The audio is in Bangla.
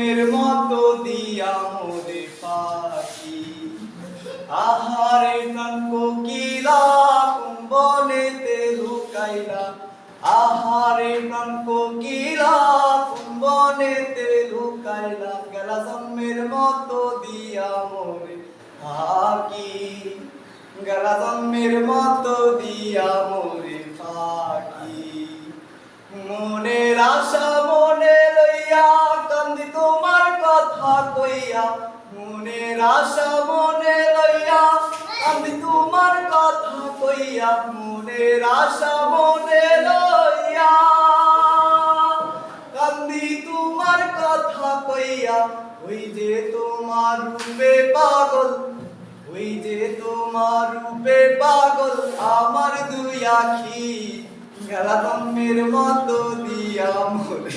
জন্মের মতো দিয়া মোরে পাখি আহারে প্রাণ কোকিলা কোন বনেতে লুকাইলা আহারে প্রাণ কোকিলা কোন বনেতে লুকাইলা গেলা জন্মের মতো দিয়া মোরে পাখি গেলা জন্মের মতো দিয়া মোরে পাখি মনের আশা মনে লইয়া কান্দি তোমার কথা কইয়া মনের আশা মনে লইয়া কান্দি তোমার কথা কইয়া মনের আশা মনে লইয়া কান্দি তোমার কথা কইয়া ওই যে তোমার রূপে পাগল ওই যে তোমার রূপে পাগল আমার দুই আখি গেলা জন্মের মতো দিয়া মোরে